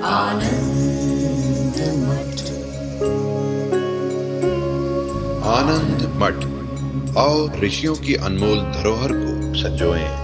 आनंद मठ। आनंद मठ और ऋषियों की अनमोल धरोहर को संजोएं।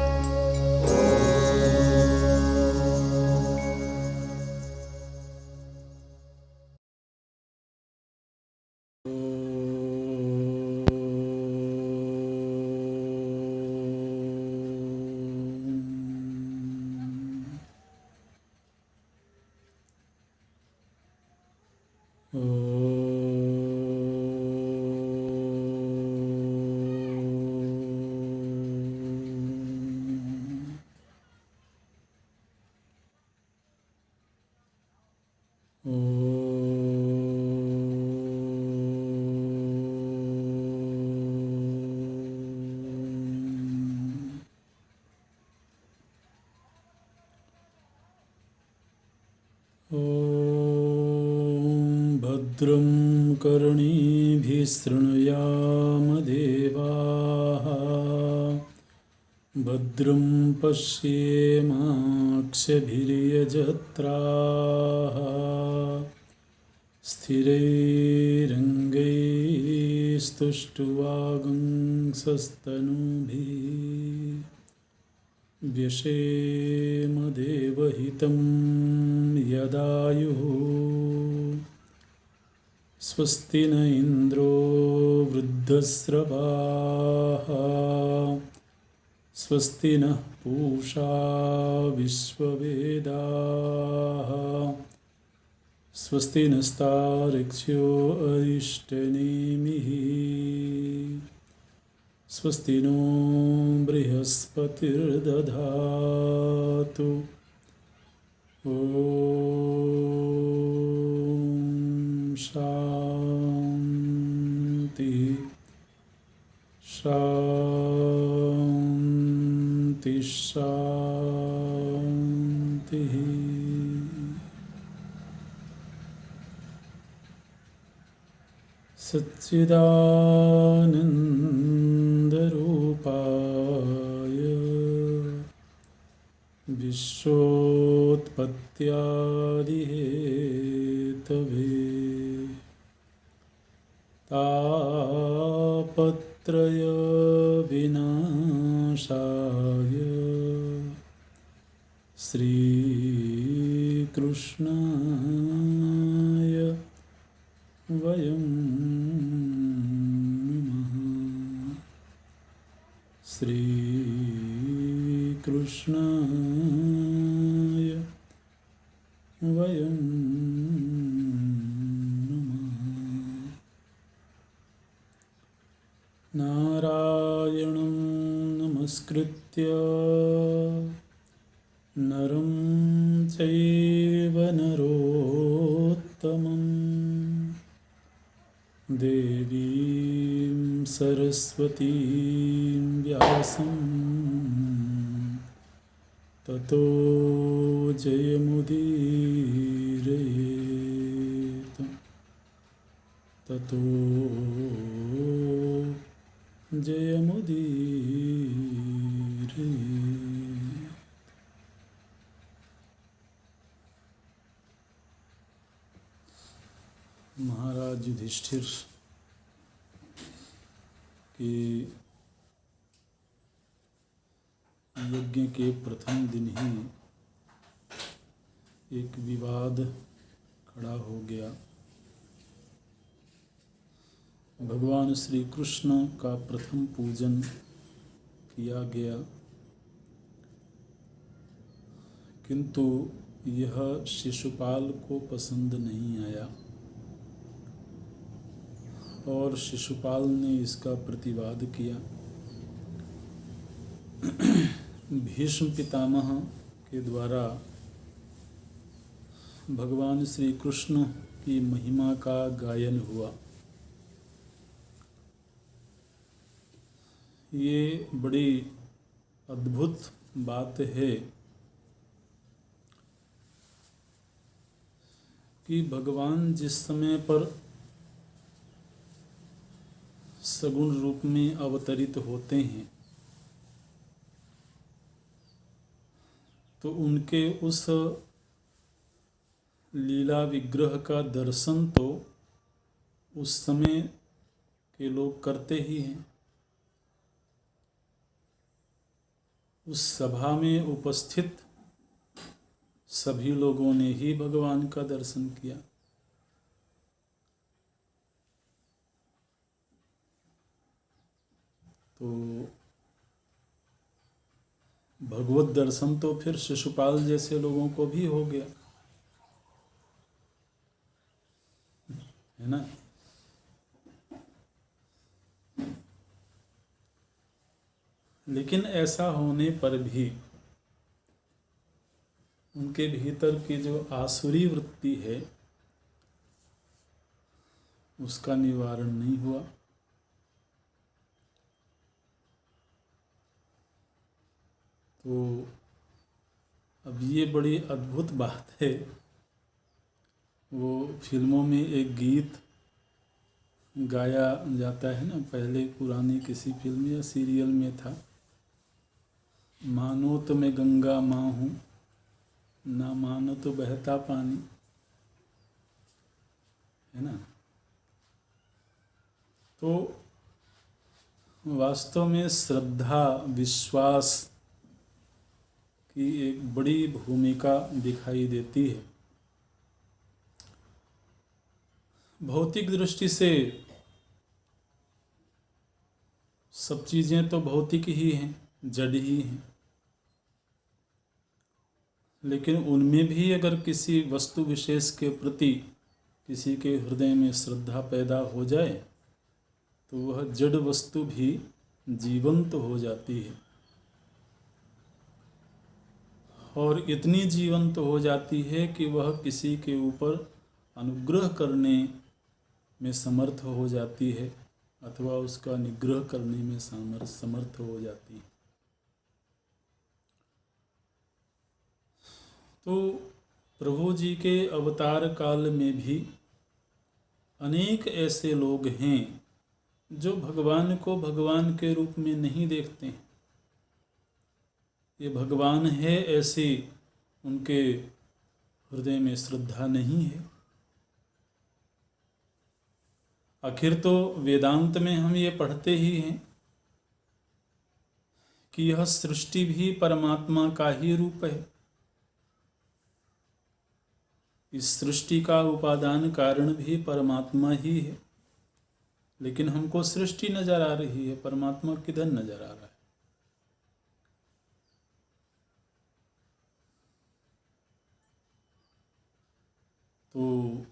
भद्रं कर्णेभिः शृणुयाम देवाः, भद्रं पश्येमाक्षभिर्यजत्राः, स्थिरैरङ्गैस्तुष्ट्वागुंसस्तनूभिः व्यशेम देवहितं यदायुः। स्वस्ति न इन्द्रो वृद्धस्रवाः, स्वस्ति नः पूषा विश्ववेदाः, स्वस्ति नस्तार्क्ष्यो अरिष्टनेमिः, स्वस्ति नो बृहस्पतिर्दधातु। ॐ शान्ति शान्ति शान्तिः। सच्चिदानन्दरूपाय विश्वोत्पत्त्यादिहेतवे तापत्रयविनाशाय श्रीकृष्णाय वयं नमः। श्रीकृष्णाय वयं नमः। नारायणं नमस्कृत्य नरं चैव नरोत्तमं, देवीं सरस्वतीं व्यासं ततो जयमुदीरयेत्। ततो जयमुदीरयेत्। महाराज युधिष्ठिर के यज्ञ के प्रथम दिन ही एक विवाद खड़ा हो गया। भगवान श्री कृष्ण का प्रथम पूजन किया गया, किंतु यह शिशुपाल को पसंद नहीं आया और शिशुपाल ने इसका प्रतिवाद किया। भीष्म पितामह के द्वारा भगवान श्री कृष्ण की महिमा का गायन हुआ। ये बड़ी अद्भुत बात है कि भगवान जिस समय पर सगुण रूप में अवतरित होते हैं तो उनके उस लीला विग्रह का दर्शन तो उस समय के लोग करते ही हैं। उस सभा में उपस्थित सभी लोगों ने ही भगवान का दर्शन किया। तो भगवत दर्शन तो फिर शिशुपाल जैसे लोगों को भी हो गया, है ना। लेकिन ऐसा होने पर भी उनके भीतर की जो आसुरी वृत्ति है उसका निवारण नहीं हुआ। तो अब ये बड़ी अद्भुत बात है। वो फिल्मों में एक गीत गाया जाता है ना, पहले पुरानी किसी फिल्म या सीरियल में था, मानो तो मैं गंगा माँ हूँ, ना मानो तो बहता पानी, है ना। तो वास्तव में श्रद्धा विश्वास की एक बड़ी भूमिका दिखाई देती है। भौतिक दृष्टि से सब चीज़ें तो भौतिक ही हैं, जड़ ही हैं, लेकिन उनमें भी अगर किसी वस्तु विशेष के प्रति किसी के हृदय में श्रद्धा पैदा हो जाए तो वह जड़ वस्तु भी जीवंत हो जाती है, और इतनी जीवंत हो जाती है कि वह किसी के ऊपर अनुग्रह करने में समर्थ हो जाती है अथवा उसका निग्रह करने में समर्थ हो जाती है। तो प्रभु जी के अवतार काल में भी अनेक ऐसे लोग हैं जो भगवान को भगवान के रूप में नहीं देखते हैं। ये भगवान है ऐसी उनके हृदय में श्रद्धा नहीं है। आखिर तो वेदांत में हम ये पढ़ते ही हैं कि यह सृष्टि भी परमात्मा का ही रूप है। इस सृष्टि का उपादान कारण भी परमात्मा ही है, लेकिन हमको सृष्टि नजर आ रही है, परमात्मा किधर नजर आ रहा है। तो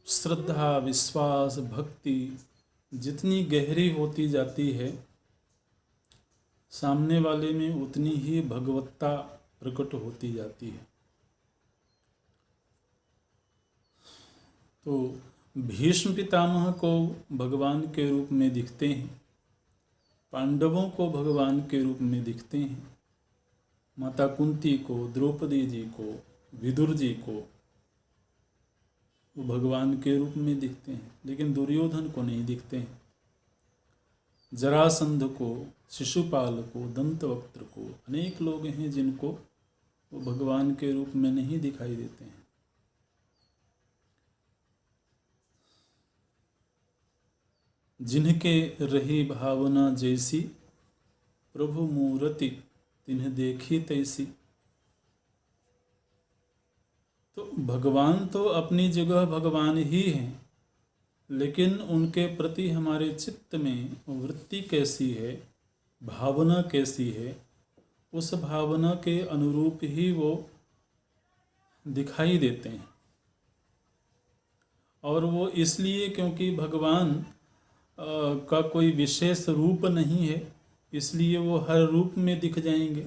श्रद्धा विश्वास भक्ति जितनी गहरी होती जाती है, सामने वाले में उतनी ही भगवत्ता प्रकट होती जाती है। तो भीष्म पितामह को भगवान के रूप में दिखते हैं, पांडवों को भगवान के रूप में दिखते हैं, माता कुंती को, द्रौपदी जी को, विदुर जी को वो भगवान के रूप में दिखते हैं, लेकिन दुर्योधन को नहीं दिखते हैं। जरासंध को, शिशुपाल को, दंतवक्त्र को, अनेक लोग हैं जिनको वो भगवान के रूप में नहीं दिखाई देते हैं। जिनके रही भावना जैसी, प्रभु मूर्ति तिन्ह देखी तैसी। तो भगवान तो अपनी जगह भगवान ही हैं, लेकिन उनके प्रति हमारे चित्त में वृत्ति कैसी है, भावना कैसी है, उस भावना के अनुरूप ही वो दिखाई देते हैं। और वो इसलिए क्योंकि भगवान का कोई विशेष रूप नहीं है, इसलिए वो हर रूप में दिख जाएंगे।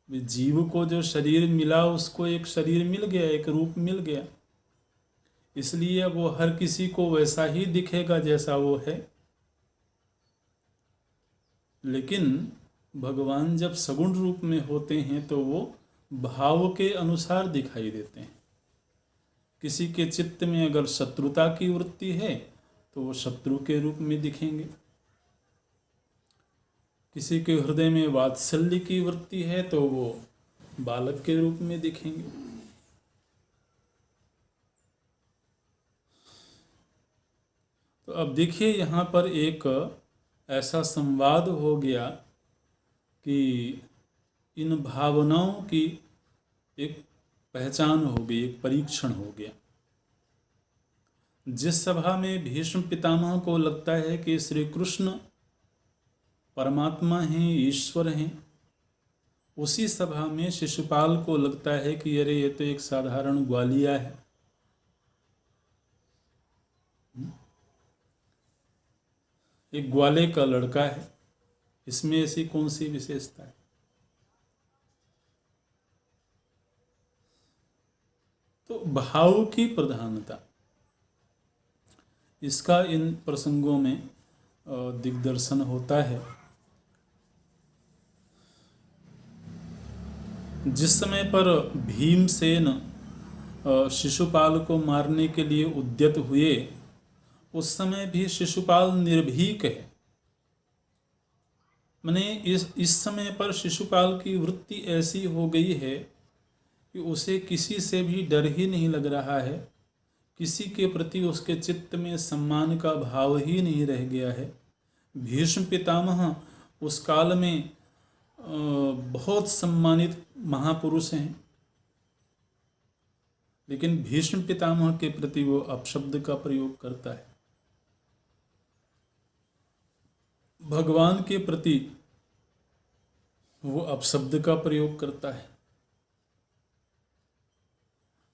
जीव को जो शरीर मिला उसको एक शरीर मिल गया, एक रूप मिल गया, इसलिए वो हर किसी को वैसा ही दिखेगा जैसा वो है। लेकिन भगवान जब सगुण रूप में होते हैं तो वो भाव के अनुसार दिखाई देते हैं। किसी के चित्त में अगर शत्रुता की वृत्ति है तो वो शत्रु के रूप में दिखेंगे। किसी के हृदय में वात्सल्य की वृत्ति है तो वो बालक के रूप में दिखेंगे। तो अब देखिए यहाँ पर एक ऐसा संवाद हो गया कि इन भावनाओं की एक पहचान हो गई, एक परीक्षण हो गया। जिस सभा में भीष्म पितामह को लगता है कि श्री कृष्ण परमात्मा हैं, ईश्वर हैं, उसी सभा में शिशुपाल को लगता है कि अरे ये तो एक साधारण ग्वालिया है। एक ग्वाले का लड़का है, इसमें ऐसी कौन सी विशेषता है। तो भाव की प्रधानता, इसका इन प्रसंगों में दिग्दर्शन होता है। जिस समय पर भीमसेन शिशुपाल को मारने के लिए उद्यत हुए, उस समय भी शिशुपाल निर्भीक है। माने इस समय पर शिशुपाल की वृत्ति ऐसी हो गई है कि उसे किसी से भी डर ही नहीं लग रहा है, किसी के प्रति उसके चित्त में सम्मान का भाव ही नहीं रह गया है। भीष्म पितामह उस काल में बहुत सम्मानित महापुरुष हैं, लेकिन भीष्म पितामह के प्रति वो अपशब्द का प्रयोग करता है। भगवान के प्रति वो अपशब्द का प्रयोग करता है।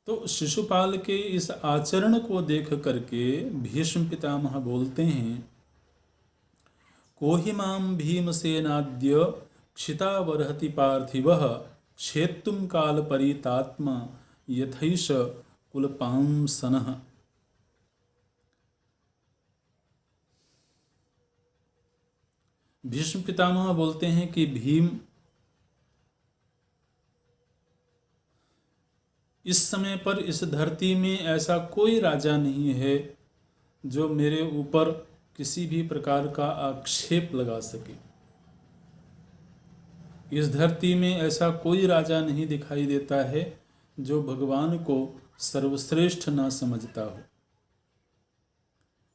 तो शिशुपाल के इस आचरण को देख करके भीष्म पितामह बोलते हैं, कोहिमाम भीमसेनाद्य क्षितावरहति पार्थिवः क्षेत्तुम काल परितात्मा यथैष कुलपांसनः। भीष्म पितामह बोलते हैं कि भीम इस समय पर इस धरती में ऐसा कोई राजा नहीं है जो मेरे ऊपर किसी भी प्रकार का आक्षेप लगा सके। इस धरती में ऐसा कोई राजा नहीं दिखाई देता है जो भगवान को सर्वश्रेष्ठ ना समझता हो।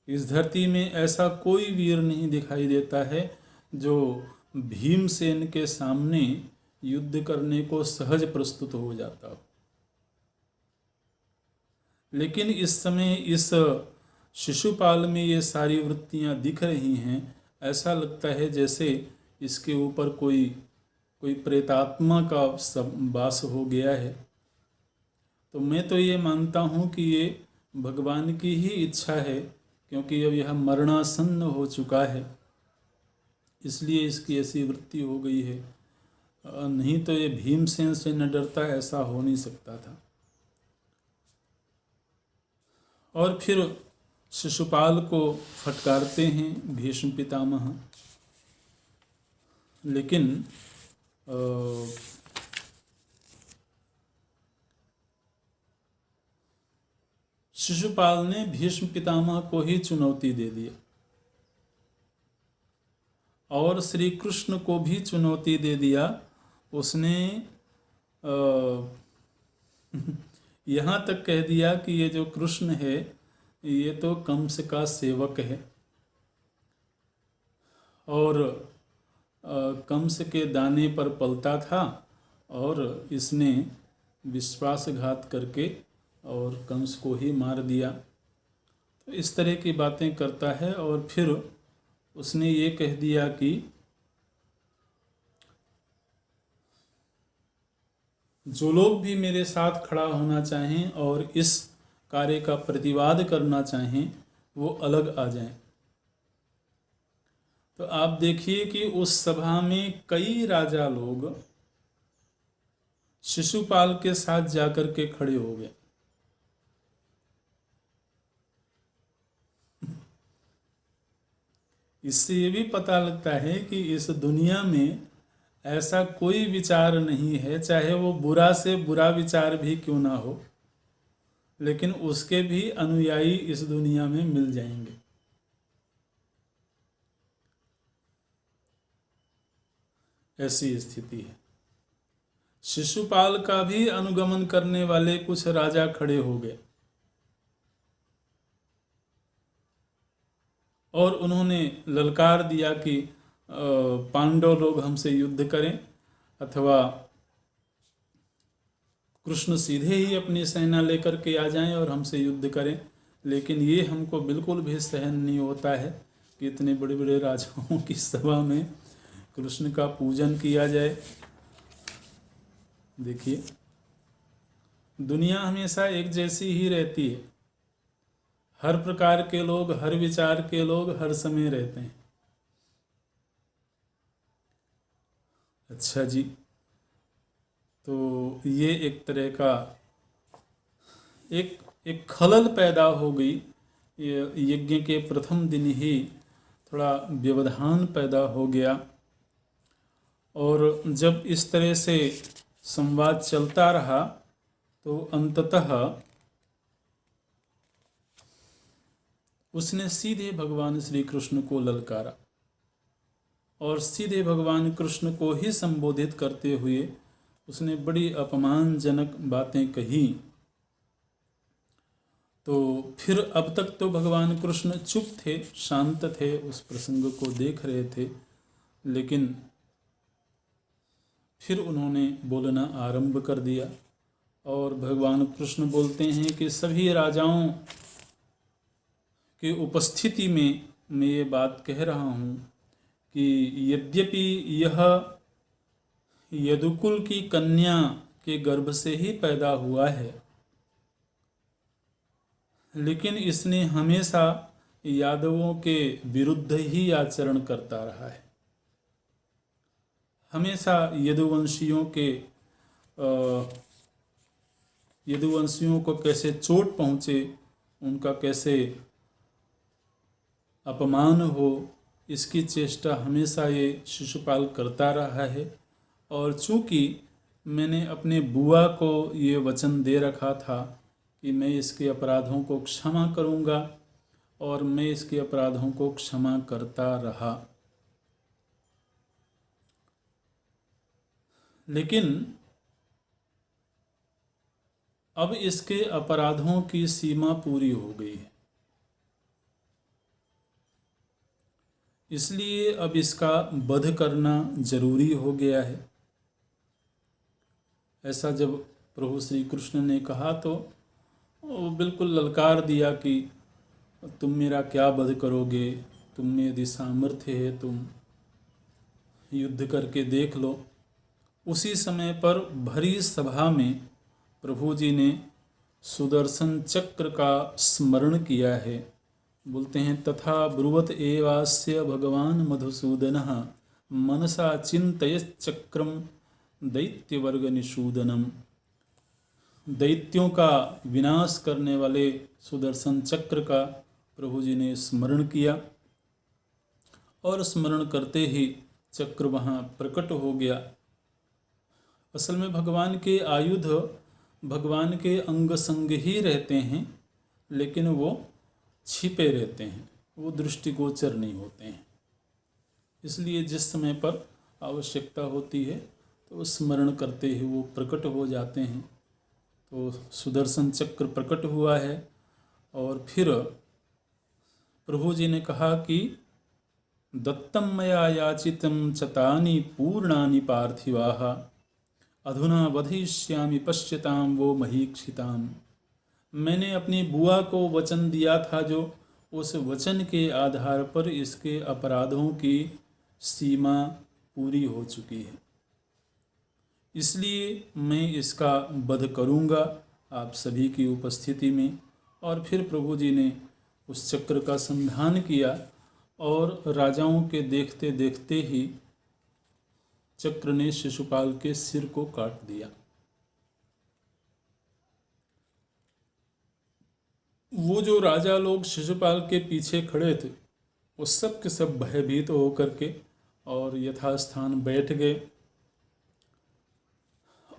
इस धरती में ऐसा कोई वीर नहीं दिखाई देता है जो भीमसेन के सामने युद्ध करने को सहज प्रस्तुत हो जाता हो। लेकिन इस समय इस शिशुपाल में ये सारी वृत्तियां दिख रही हैं। ऐसा लगता है जैसे इसके ऊपर कोई प्रेतात्मा का वास हो गया है। तो मैं तो ये मानता हूँ कि ये भगवान की ही इच्छा है, क्योंकि अब यह मरणासन्न हो चुका है, इसलिए इसकी ऐसी वृत्ति हो गई है। नहीं तो ये भीमसेन से न डरता, ऐसा हो नहीं सकता था। और फिर शिशुपाल को फटकारते हैं भीष्म पितामह, लेकिन शिशुपाल ने भीष्म पितामह को ही चुनौती दे दिया और श्री कृष्ण को भी चुनौती दे दिया। उसने यहाँ तक कह दिया कि ये जो कृष्ण है ये तो कंस का सेवक है और कंस के दाने पर पलता था और इसने विश्वासघात करके और कंस को ही मार दिया। तो इस तरह की बातें करता है और फिर उसने ये कह दिया कि जो लोग भी मेरे साथ खड़ा होना चाहें और इस कार्य का प्रतिवाद करना चाहें वो अलग आ जाएं। तो आप देखिए कि उस सभा में कई राजा लोग शिशुपाल के साथ जाकर के खड़े हो गए। इससे ये भी पता लगता है कि इस दुनिया में ऐसा कोई विचार नहीं है, चाहे वो बुरा से बुरा विचार भी क्यों ना हो, लेकिन उसके भी अनुयायी इस दुनिया में मिल जाएंगे। ऐसी स्थिति है। शिशुपाल का भी अनुगमन करने वाले कुछ राजा खड़े हो गए और उन्होंने ललकार दिया कि पांडव लोग हमसे युद्ध करें अथवा कृष्ण सीधे ही अपनी सेना लेकर के आ जाएं और हमसे युद्ध करें। लेकिन ये हमको बिल्कुल भी सहन नहीं होता है कि इतने बड़े बड़े राजाओं की सभा में कृष्ण का पूजन किया जाए। देखिए, दुनिया हमेशा एक जैसी ही रहती है। हर प्रकार के लोग, हर विचार के लोग हर समय रहते हैं। अच्छा जी, तो ये एक तरह का एक खलल पैदा हो गई। यज्ञ के प्रथम दिन ही थोड़ा व्यवधान पैदा हो गया और जब इस तरह से संवाद चलता रहा तो अंततः उसने सीधे भगवान श्री कृष्ण को ललकारा और सीधे भगवान कृष्ण को ही संबोधित करते हुए उसने बड़ी अपमानजनक बातें कही। तो फिर अब तक तो भगवान कृष्ण चुप थे, शांत थे, उस प्रसंग को देख रहे थे, लेकिन फिर उन्होंने बोलना आरंभ कर दिया और भगवान कृष्ण बोलते हैं कि सभी राजाओं की उपस्थिति में मैं ये बात कह रहा हूँ कि यद्यपि यह यदुकुल की कन्या के गर्भ से ही पैदा हुआ है, लेकिन इसने हमेशा यादवों के विरुद्ध ही आचरण करता रहा है। हमेशा यदुवंशियों को कैसे चोट पहुँचे, उनका कैसे अपमान हो, इसकी चेष्टा हमेशा ये शिशुपाल करता रहा है। और चूँकि मैंने अपने बुआ को ये वचन दे रखा था कि मैं इसके अपराधों को क्षमा करूँगा और मैं इसके अपराधों को क्षमा करता रहा, लेकिन अब इसके अपराधों की सीमा पूरी हो गई है, इसलिए अब इसका वध करना जरूरी हो गया है। ऐसा जब प्रभु श्री कृष्ण ने कहा तो वो बिल्कुल ललकार दिया कि तुम मेरा क्या वध करोगे, तुम में यदि सामर्थ्य है तुम युद्ध करके देख लो। उसी समय पर भरी सभा में प्रभु जी ने सुदर्शन चक्र का स्मरण किया है। बोलते हैं तथा ब्रुवत एवास्य भगवान मधुसूदनः मनसा चिन्तयश्चक्रम दैत्यवर्ग निषूदनम। दैत्यों का विनाश करने वाले सुदर्शन चक्र का प्रभु जी ने स्मरण किया और स्मरण करते ही चक्र वहाँ प्रकट हो गया। असल में भगवान के आयुध भगवान के अंग संग ही रहते हैं, लेकिन वो छिपे रहते हैं, वो दृष्टिगोचर नहीं होते हैं। इसलिए जिस समय पर आवश्यकता होती है तो स्मरण करते ही वो प्रकट हो जाते हैं। तो सुदर्शन चक्र प्रकट हुआ है और फिर प्रभु जी ने कहा कि दत्तम मया याचितं च तानि पूर्णानि पार्थिवाः अधुना वधिष्यामि पश्यताम वो महीक्षिताम। मैंने अपनी बुआ को वचन दिया था, जो उस वचन के आधार पर इसके अपराधों की सीमा पूरी हो चुकी है, इसलिए मैं इसका वध करूंगा आप सभी की उपस्थिति में। और फिर प्रभु जी ने उस चक्र का संधान किया और राजाओं के देखते देखते ही चक्र ने शिशुपाल के सिर को काट दिया। वो जो राजा लोग शिशुपाल के पीछे खड़े थे वो सब के सब भयभीत होकर के और यथास्थान बैठ गए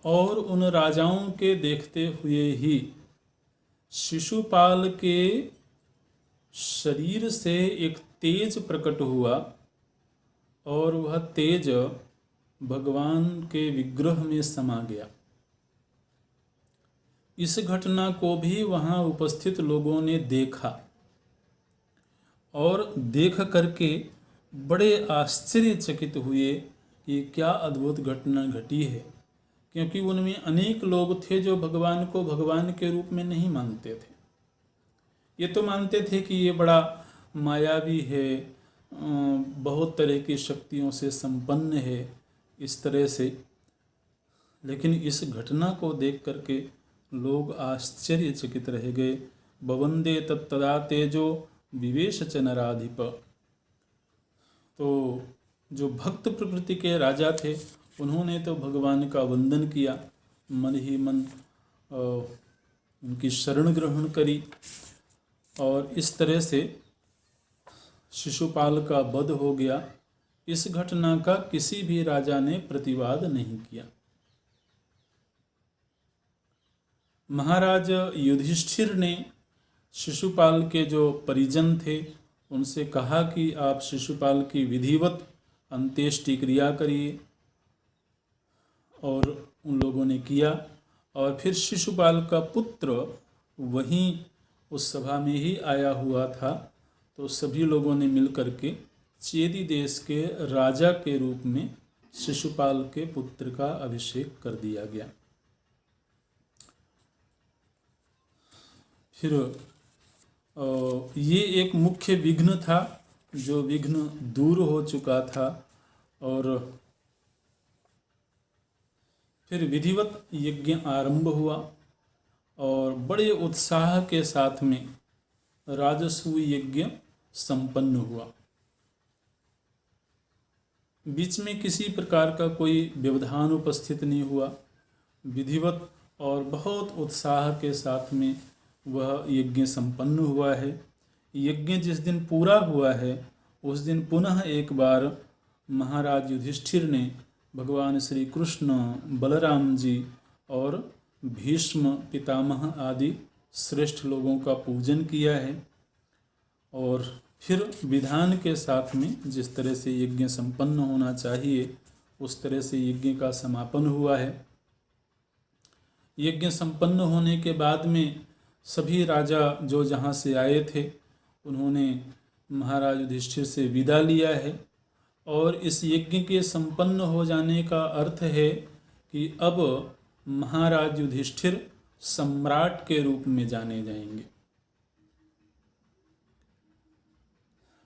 और उन राजाओं के देखते हुए ही शिशुपाल के शरीर से एक तेज प्रकट हुआ और वह तेज भगवान के विग्रह में समा गया। इस घटना को भी वहाँ उपस्थित लोगों ने देखा और देख करके बड़े आश्चर्यचकित हुए, ये क्या अद्भुत घटना घटी है। क्योंकि उनमें अनेक लोग थे जो भगवान को भगवान के रूप में नहीं मानते थे। ये तो मानते थे कि ये बड़ा मायावी है, बहुत तरह की शक्तियों से संपन्न है, इस तरह से। लेकिन इस घटना को देख करके लोग आश्चर्यचकित रह गए। बवंदे तत्तदा तेजो विवेश च नराधिप। तो जो भक्त प्रकृति के राजा थे उन्होंने तो भगवान का वंदन किया, मन ही मन उनकी शरण ग्रहण करी, और इस तरह से शिशुपाल का वध हो गया। इस घटना का किसी भी राजा ने प्रतिवाद नहीं किया। महाराज युधिष्ठिर ने शिशुपाल के जो परिजन थे उनसे कहा कि आप शिशुपाल की विधिवत अंत्येष्टि क्रिया करिए, और उन लोगों ने किया। और फिर शिशुपाल का पुत्र वहीं उस सभा में ही आया हुआ था, तो सभी लोगों ने मिलकर के चेदी देश के राजा के रूप में शिशुपाल के पुत्र का अभिषेक कर दिया गया। फिर ये एक मुख्य विघ्न था, जो विघ्न दूर हो चुका था। और फिर विधिवत यज्ञ आरंभ हुआ और बड़े उत्साह के साथ में राजसूय यज्ञ संपन्न हुआ। बीच में किसी प्रकार का कोई व्यवधान उपस्थित नहीं हुआ। विधिवत और बहुत उत्साह के साथ में वह यज्ञ संपन्न हुआ है। यज्ञ जिस दिन पूरा हुआ है उस दिन पुनः एक बार महाराज युधिष्ठिर ने भगवान श्री कृष्ण, बलराम जी और भीष्म पितामह आदि श्रेष्ठ लोगों का पूजन किया है। और फिर विधान के साथ में जिस तरह से यज्ञ संपन्न होना चाहिए उस तरह से यज्ञ का समापन हुआ है। यज्ञ संपन्न होने के बाद में सभी राजा जो जहाँ से आए थे उन्होंने महाराज युधिष्ठिर से विदा लिया है। और इस यज्ञ के संपन्न हो जाने का अर्थ है कि अब महाराज युधिष्ठिर सम्राट के रूप में जाने जाएंगे।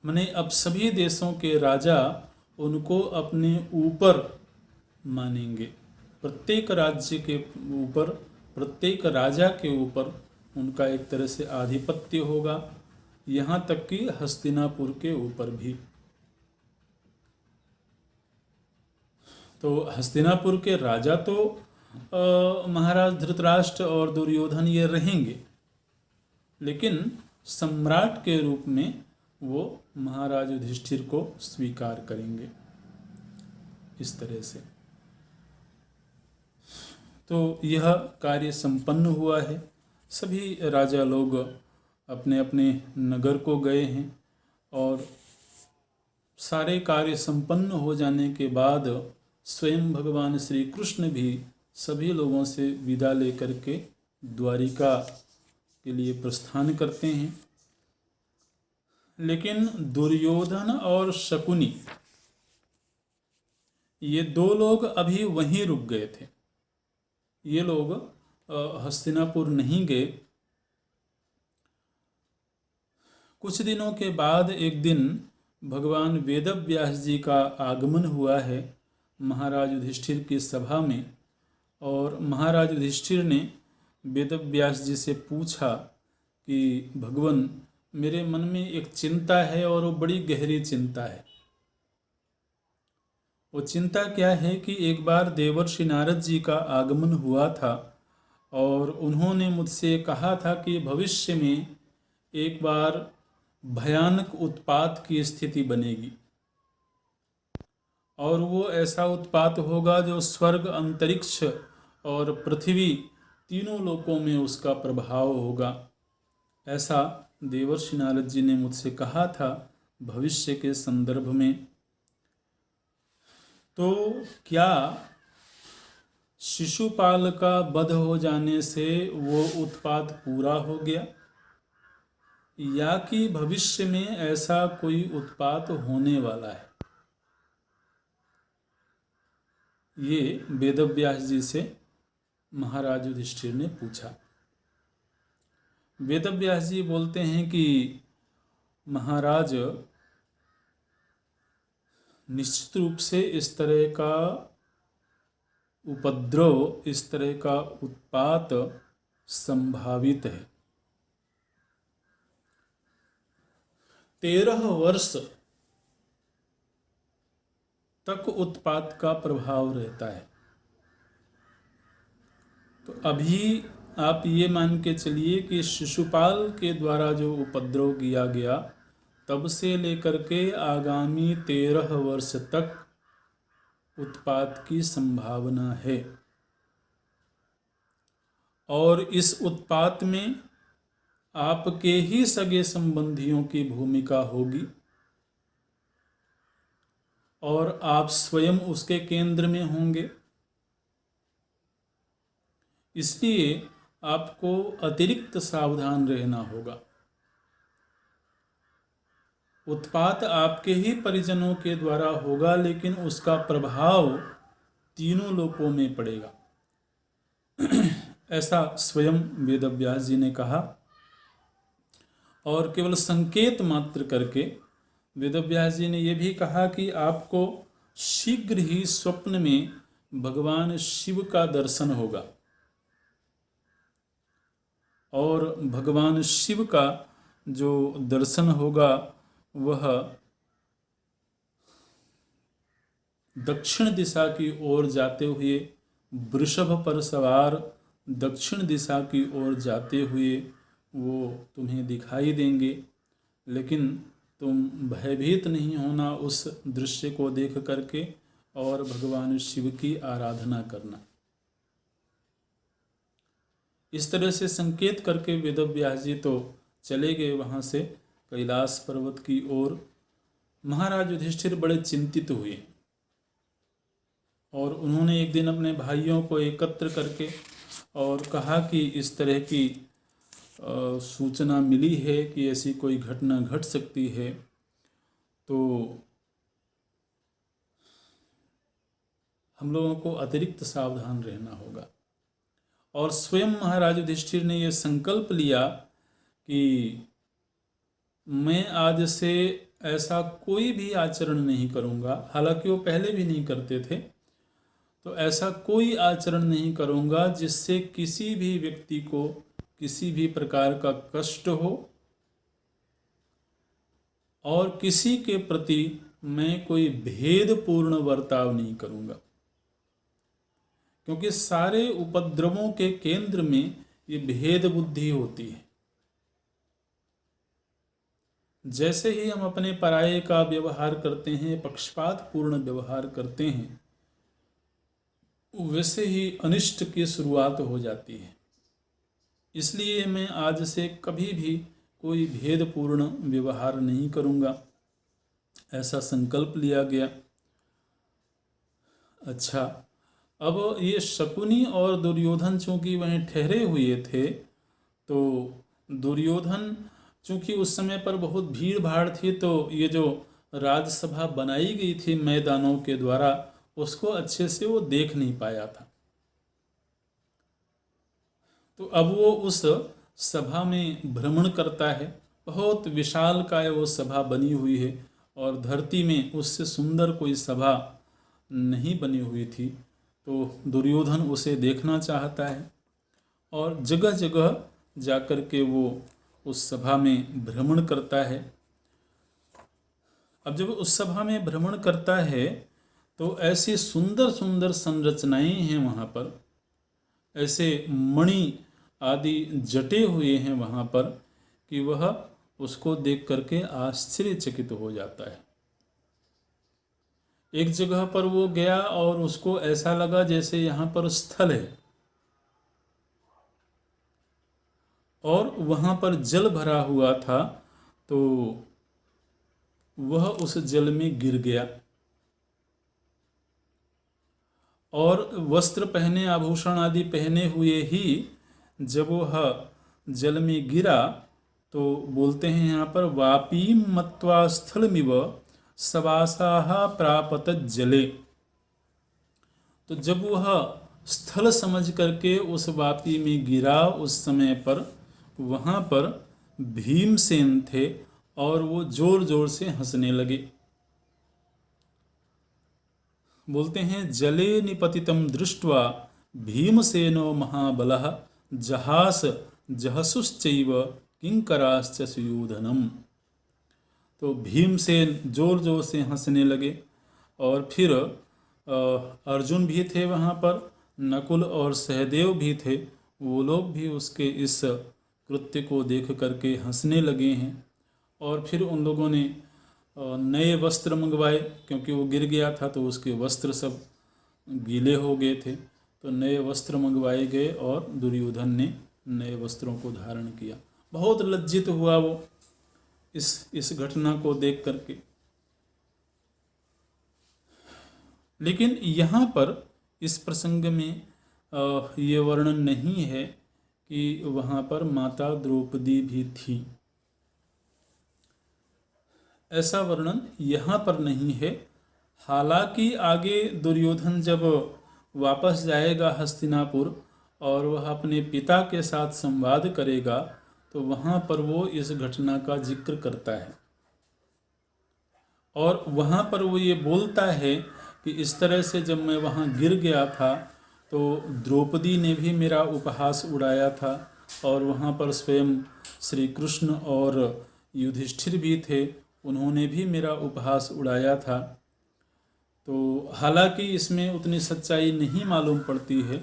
माने अब सभी देशों के राजा उनको अपने ऊपर मानेंगे। प्रत्येक राज्य के ऊपर, प्रत्येक राजा के ऊपर उनका एक तरह से आधिपत्य होगा, यहाँ तक कि हस्तिनापुर के ऊपर भी। तो हस्तिनापुर के राजा तो महाराज धृतराष्ट्र और दुर्योधन ये रहेंगे, लेकिन सम्राट के रूप में वो महाराज युधिष्ठिर को स्वीकार करेंगे, इस तरह से। तो यह कार्य संपन्न हुआ है। सभी राजा लोग अपने अपने नगर को गए हैं और सारे कार्य संपन्न हो जाने के बाद स्वयं भगवान श्री कृष्ण भी सभी लोगों से विदा लेकर के द्वारिका के लिए प्रस्थान करते हैं। लेकिन दुर्योधन और शकुनी ये दो लोग अभी वहीं रुक गए थे। ये लोग हस्तिनापुर नहीं गए। कुछ दिनों के बाद एक दिन भगवान वेदव्यास जी का आगमन हुआ है महाराज युधिष्ठिर की सभा में। और महाराज युधिष्ठिर ने वेदव्यास जी से पूछा कि भगवान, मेरे मन में एक चिंता है और वो बड़ी गहरी चिंता है। वो चिंता क्या है कि एक बार देवर्षि नारद जी का आगमन हुआ था और उन्होंने मुझसे कहा था कि भविष्य में एक बार भयानक उत्पात की स्थिति बनेगी और वो ऐसा उत्पात होगा जो स्वर्ग, अंतरिक्ष और पृथ्वी तीनों लोकों में उसका प्रभाव होगा। ऐसा देवर्षि नारद जी ने मुझसे कहा था भविष्य के संदर्भ में। तो क्या शिशुपाल का वध हो जाने से वो उत्पात पूरा हो गया, या कि भविष्य में ऐसा कोई उत्पात होने वाला है? ये वेदव्यास जी से महाराज युधिष्ठिर ने पूछा। वेदव्यास जी बोलते हैं कि महाराज, निश्चित रूप से इस तरह का उपद्रव, इस तरह का उत्पात संभावित है। 13 वर्ष तक उत्पात का प्रभाव रहता है। तो अभी आप ये मान के चलिए कि शिशुपाल के द्वारा जो उपद्रव किया गया, तब से लेकर के आगामी 13 वर्ष तक उत्पात की संभावना है। और इस उत्पात में आपके ही सगे संबंधियों की भूमिका होगी और आप स्वयं उसके केंद्र में होंगे। इसलिए आपको अतिरिक्त सावधान रहना होगा। उत्पात आपके ही परिजनों के द्वारा होगा, लेकिन उसका प्रभाव तीनों लोकों में पड़ेगा। ऐसा स्वयं वेदव्यास जी ने कहा। और केवल संकेत मात्र करके वेदव्यास जी ने यह भी कहा कि आपको शीघ्र ही स्वप्न में भगवान शिव का दर्शन होगा। और भगवान शिव का जो दर्शन होगा वह दक्षिण दिशा की ओर जाते हुए, वृषभ पर सवार दक्षिण दिशा की ओर जाते हुए वो तुम्हें दिखाई देंगे। लेकिन तुम भयभीत नहीं होना उस दृश्य को देख करके, और भगवान शिव की आराधना करना। इस तरह से संकेत करके वेदव्यास जी तो चले गए वहाँ से कैलाश पर्वत की ओर। महाराज युधिष्ठिर बड़े चिंतित हुए और उन्होंने एक दिन अपने भाइयों को एकत्र करके और कहा कि इस तरह की सूचना मिली है कि ऐसी कोई घटना घट सकती है, तो हम लोगों को अतिरिक्त सावधान रहना होगा। और स्वयं महाराज युधिष्ठिर ने यह संकल्प लिया कि मैं आज से ऐसा कोई भी आचरण नहीं करूँगा। हालांकि वो पहले भी नहीं करते थे। तो ऐसा कोई आचरण नहीं करूँगा जिससे किसी भी व्यक्ति को किसी भी प्रकार का कष्ट हो, और किसी के प्रति मैं कोई भेदपूर्ण बर्ताव नहीं करूँगा। क्योंकि सारे उपद्रवों के केंद्र में ये भेद बुद्धि होती है। जैसे ही हम अपने पराये का व्यवहार करते हैं, पक्षपात पूर्ण व्यवहार करते हैं, वैसे ही अनिष्ट की शुरुआत हो जाती है। इसलिए मैं आज से कभी भी कोई भेदपूर्ण व्यवहार नहीं करूँगा, ऐसा संकल्प लिया गया। अच्छा, अब ये शकुनी और दुर्योधन चूँकि वहीं ठहरे हुए थे, तो दुर्योधन चूँकि उस समय पर बहुत भीड़ भाड़ थी, तो ये जो राजसभा बनाई गई थी मैदानों के द्वारा, उसको अच्छे से वो देख नहीं पाया था। तो अब वो उस सभा में भ्रमण करता है। बहुत विशालकाय वो सभा बनी हुई है, और धरती में उससे सुंदर कोई सभा नहीं बनी हुई थी। तो दुर्योधन उसे देखना चाहता है और जगह जगह जाकर के वो उस सभा में भ्रमण करता है। अब जब उस सभा में भ्रमण करता है तो ऐसी सुंदर सुंदर संरचनाएं हैं वहाँ पर, ऐसे मणि आदि जटे हुए हैं वहाँ पर कि वह उसको देख करके आश्चर्यचकित हो जाता है। एक जगह पर वो गया और उसको ऐसा लगा जैसे यहाँ पर स्थल है, और वहाँ पर जल भरा हुआ था, तो वह उस जल में गिर गया। और वस्त्र पहने, आभूषण आदि पहने हुए ही जब वह जल में गिरा तो बोलते हैं यहाँ पर वापीम मत्वा स्थलमिव सवासाः प्रापत जले। तो जब वह स्थल समझ करके उस वापी में गिरा उस समय पर वहाँ पर भीमसेन थे और वो जोर जोर से हंसने लगे। बोलते हैं जले निपतितं दृष्ट्वा भीमसेनो महाबलः जहास जहसुश्चैव किंकराश्च सुयोधनम। तो भीमसेन जोर जोर से हंसने लगे और फिर अर्जुन भी थे वहाँ पर, नकुल और सहदेव भी थे, वो लोग भी उसके इस कृत्य को देख करके हंसने लगे हैं। और फिर उन लोगों ने नए वस्त्र मंगवाए, क्योंकि वो गिर गया था तो उसके वस्त्र सब गीले हो गए थे, तो नए वस्त्र मंगवाए गए और दुर्योधन ने नए वस्त्रों को धारण किया। बहुत लज्जित हुआ वो इस घटना को देख करके। लेकिन यहाँ पर इस प्रसंग में ये वर्णन नहीं है कि वहाँ पर माता द्रौपदी भी थी, ऐसा वर्णन यहाँ पर नहीं है। हालांकि आगे दुर्योधन जब वापस जाएगा हस्तिनापुर और वह अपने पिता के साथ संवाद करेगा तो वहाँ पर वो इस घटना का जिक्र करता है और वहाँ पर वो ये बोलता है कि इस तरह से जब मैं वहाँ गिर गया था तो द्रौपदी ने भी मेरा उपहास उड़ाया था और वहाँ पर स्वयं श्री कृष्ण और युधिष्ठिर भी थे, उन्होंने भी मेरा उपहास उड़ाया था। तो हालांकि इसमें उतनी सच्चाई नहीं मालूम पड़ती है,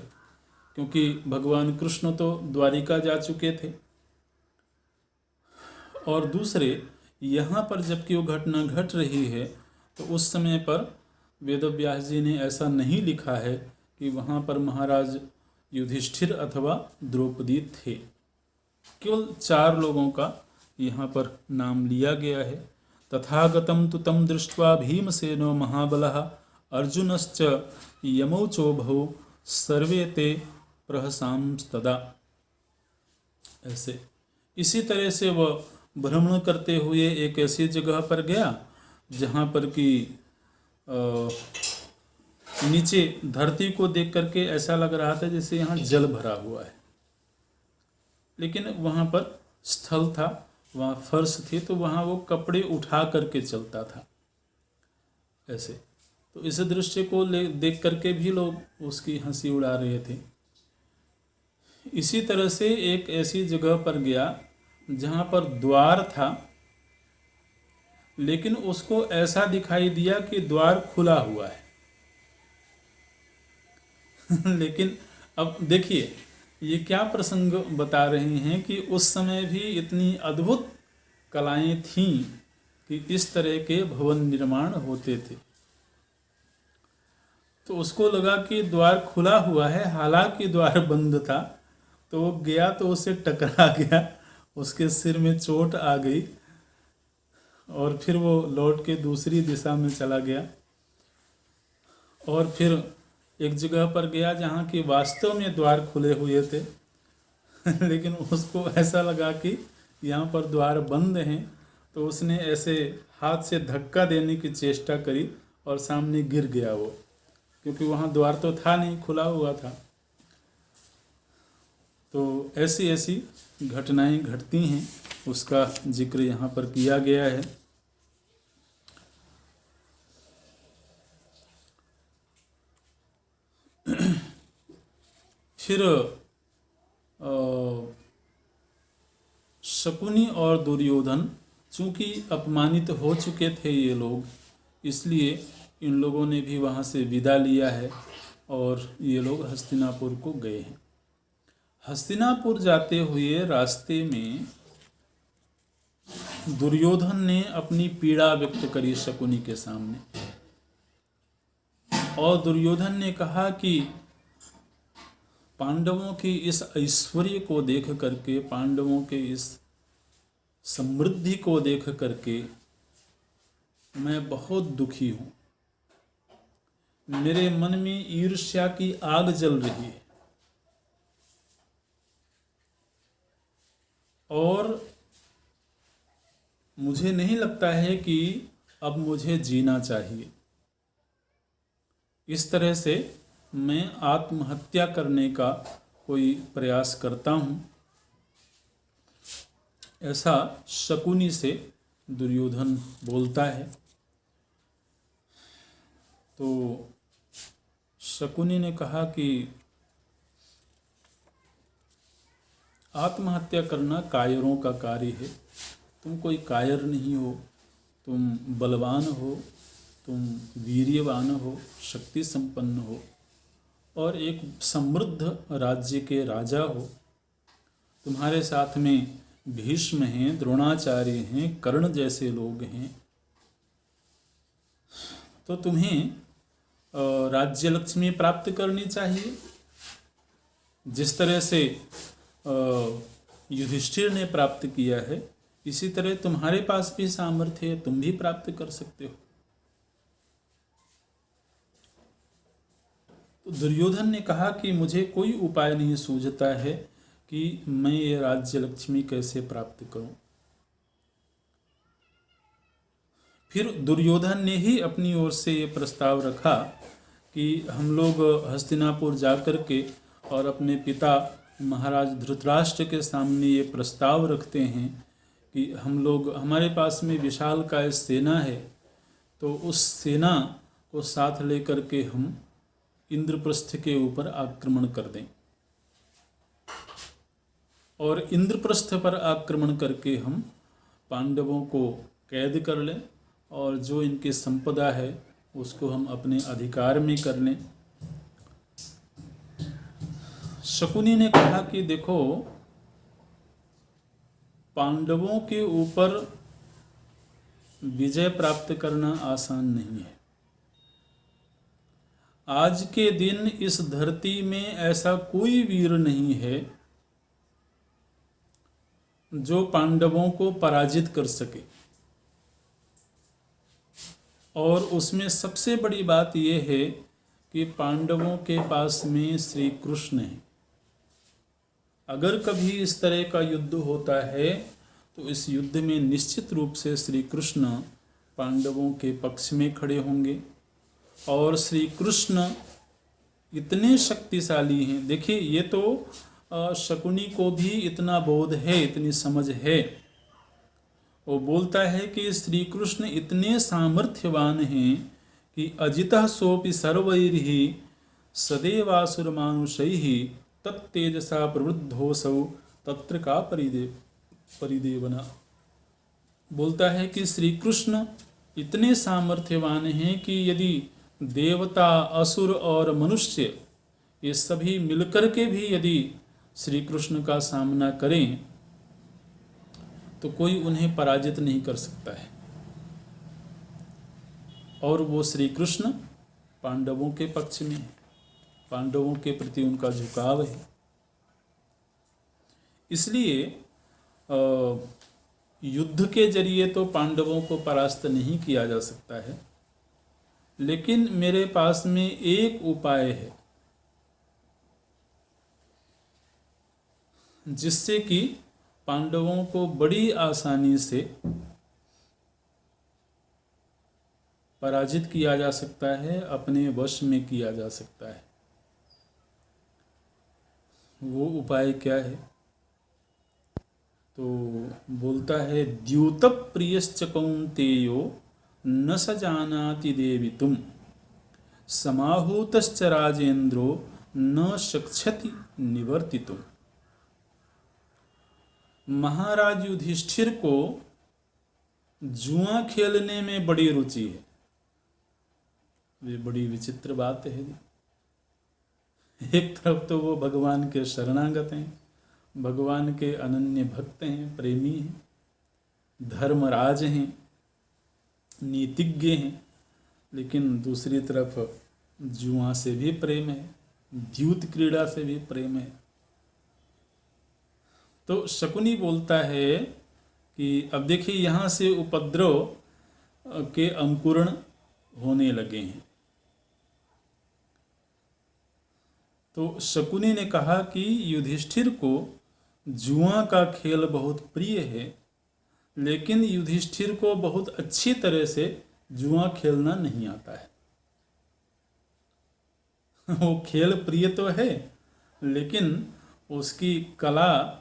क्योंकि भगवान कृष्ण तो द्वारिका जा चुके थे। और दूसरे यहाँ पर जबकि वो घटना घट रही है तो उस समय पर वेदव्यास जी ने ऐसा नहीं लिखा है कि वहाँ पर महाराज युधिष्ठिर अथवा द्रौपदी थे। केवल 4 लोगों का यहाँ पर नाम लिया गया है। तथागतं तु तं दृष्ट्वा भीमसेनो महाबलः अर्जुनश्च यमौ चोभौ सर्वे ते प्रहसांस्तदा। ऐसे इसी तरह से वह भ्रमण करते हुए एक ऐसी जगह पर गया जहाँ पर कि नीचे धरती को देख करके ऐसा लग रहा था जैसे यहाँ जल भरा हुआ है, लेकिन वहाँ पर स्थल था, वहाँ फर्श थी, तो वहाँ वो कपड़े उठा करके चलता था ऐसे। तो इस दृश्य को देख करके भी लोग उसकी हंसी उड़ा रहे थे। इसी तरह से एक ऐसी जगह पर गया जहाँ पर द्वार था, लेकिन उसको ऐसा दिखाई दिया कि द्वार खुला हुआ है। लेकिन अब देखिए ये क्या प्रसंग बता रहे हैं कि उस समय भी इतनी अद्भुत कलाएं थीं कि इस तरह के भवन निर्माण होते थे। तो उसको लगा कि द्वार खुला हुआ है, हालांकि द्वार बंद था। तो वो गया तो उससे टकरा गया, उसके सिर में चोट आ गई और फिर वो लौट के दूसरी दिशा में चला गया। और फिर एक जगह पर गया जहाँ की वास्तव में द्वार खुले हुए थे लेकिन उसको ऐसा लगा कि यहाँ पर द्वार बंद हैं, तो उसने ऐसे हाथ से धक्का देने की चेष्टा करी और सामने गिर गया वो, क्योंकि वहाँ द्वार तो था नहीं, खुला हुआ था। तो ऐसी ऐसी घटनाएं घटती हैं, उसका जिक्र यहाँ पर किया गया है। फिर शकुनी और दुर्योधन चूंकि अपमानित हो चुके थे ये लोग, इसलिए इन लोगों ने भी वहाँ से विदा लिया है और ये लोग हस्तिनापुर को गए हैं। हस्तिनापुर जाते हुए रास्ते में दुर्योधन ने अपनी पीड़ा व्यक्त करी शकुनी के सामने, और दुर्योधन ने कहा कि पांडवों की इस ऐश्वर्य को देख करके, पांडवों के इस समृद्धि को देख करके मैं बहुत दुखी हूँ। मेरे मन में ईर्ष्या की आग जल रही है और मुझे नहीं लगता है कि अब मुझे जीना चाहिए। इस तरह से मैं आत्महत्या करने का कोई प्रयास करता हूँ। ऐसा शकुनी से दुर्योधन बोलता है। तो शकुनी ने कहा कि आत्महत्या करना कायरों का कार्य है। तुम कोई कायर नहीं हो, तुम बलवान हो, तुम वीर्यवान हो, शक्ति संपन्न हो और एक समृद्ध राज्य के राजा हो। तुम्हारे साथ में भीष्म हैं, द्रोणाचार्य हैं, कर्ण जैसे लोग हैं। तो तुम्हें राज्य लक्ष्मी प्राप्त करनी चाहिए। जिस तरह से युधिष्ठिर ने प्राप्त किया है, इसी तरह तुम्हारे पास भी सामर्थ्य है, तुम भी प्राप्त कर सकते हो। तो दुर्योधन ने कहा कि मुझे कोई उपाय नहीं सूझता है कि मैं ये राज्य लक्ष्मी कैसे प्राप्त करूं। फिर दुर्योधन ने ही अपनी ओर से ये प्रस्ताव रखा कि हम लोग हस्तिनापुर जाकर के और अपने पिता महाराज धृतराष्ट्र के सामने ये प्रस्ताव रखते हैं कि हम लोग, हमारे पास में विशालकाय सेना है, तो उस सेना को साथ लेकर के हम इंद्रप्रस्थ के ऊपर आक्रमण कर दें और इंद्रप्रस्थ पर आक्रमण करके हम पांडवों को कैद कर लें और जो इनकी संपदा है उसको हम अपने अधिकार में कर लें। शकुनी ने कहा कि देखो, पांडवों के ऊपर विजय प्राप्त करना आसान नहीं है। आज के दिन इस धरती में ऐसा कोई वीर नहीं है जो पांडवों को पराजित कर सके। और उसमें सबसे बड़ी बात यह है कि पांडवों के पास में श्री कृष्ण है। अगर कभी इस तरह का युद्ध होता है तो इस युद्ध में निश्चित रूप से श्री कृष्ण पांडवों के पक्ष में खड़े होंगे। और श्री कृष्ण इतने शक्तिशाली हैं। देखिए, ये तो शकुनी को भी इतना बोध है, इतनी समझ है। वो बोलता है कि श्री कृष्ण इतने सामर्थ्यवान हैं कि अजितः सोपि सर्वैर्हि सदैवासुरमानुषैः तत्तेजसा प्रवृद्धोऽसौ तत्र का परिदेवना। बोलता है कि श्री कृष्ण इतने सामर्थ्यवान हैं कि यदि देवता, असुर और मनुष्य ये सभी मिलकर के भी यदि श्री कृष्ण का सामना करें तो कोई उन्हें पराजित नहीं कर सकता है। और वो श्री कृष्ण पांडवों के पक्ष में है, पांडवों के प्रति उनका झुकाव है। इसलिए युद्ध के जरिए तो पांडवों को परास्त नहीं किया जा सकता है, लेकिन मेरे पास में एक उपाय है जिससे कि पांडवों को बड़ी आसानी से पराजित किया जा सकता है, अपने वश में किया जा सकता है। वो उपाय क्या है? तो बोलता है, द्यूत प्रियश्च कौन्तेयो न स जानाति देवितुम समाहूतश्च राजेन्द्रो न शक्ष्यति निवर्तितुम। महाराज युधिष्ठिर को जुआ खेलने में बड़ी रुचि है। ये बड़ी विचित्र बात है जी। एक तरफ तो वो भगवान के शरणागत हैं, भगवान के अनन्य भक्त हैं, प्रेमी हैं, धर्मराज हैं, नीतिज्ञ हैं, लेकिन दूसरी तरफ जुआ से भी प्रेम है, द्यूत क्रीड़ा से भी प्रेम है। तो शकुनी बोलता है कि अब देखिए, यहाँ से उपद्रव के अंकुरण होने लगे हैं। तो शकुनी ने कहा कि युधिष्ठिर को जुआ का खेल बहुत प्रिय है, लेकिन युधिष्ठिर को बहुत अच्छी तरह से जुआ खेलना नहीं आता है। वो खेल प्रिय तो है, लेकिन उसकी कला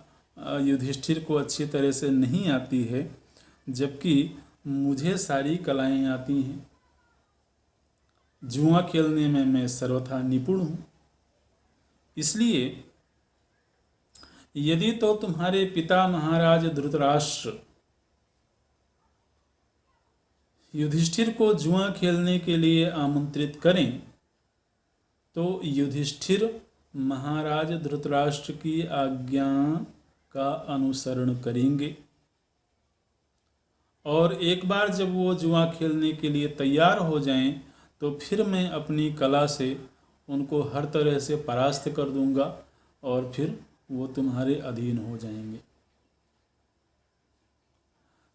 युधिष्ठिर को अच्छी तरह से नहीं आती है, जबकि मुझे सारी कलाएं आती हैं। जुआ खेलने में मैं सर्वथा निपुण हूँ। इसलिए यदि तो तुम्हारे पिता महाराज धृतराष्ट्र युधिष्ठिर को जुआ खेलने के लिए आमंत्रित करें, तो युधिष्ठिर महाराज धृतराष्ट्र की आज्ञा का अनुसरण करेंगे, और एक बार जब वो जुआ खेलने के लिए तैयार हो जाएं, तो फिर मैं अपनी कला से उनको हर तरह से परास्त कर दूंगा और फिर वो तुम्हारे अधीन हो जाएंगे।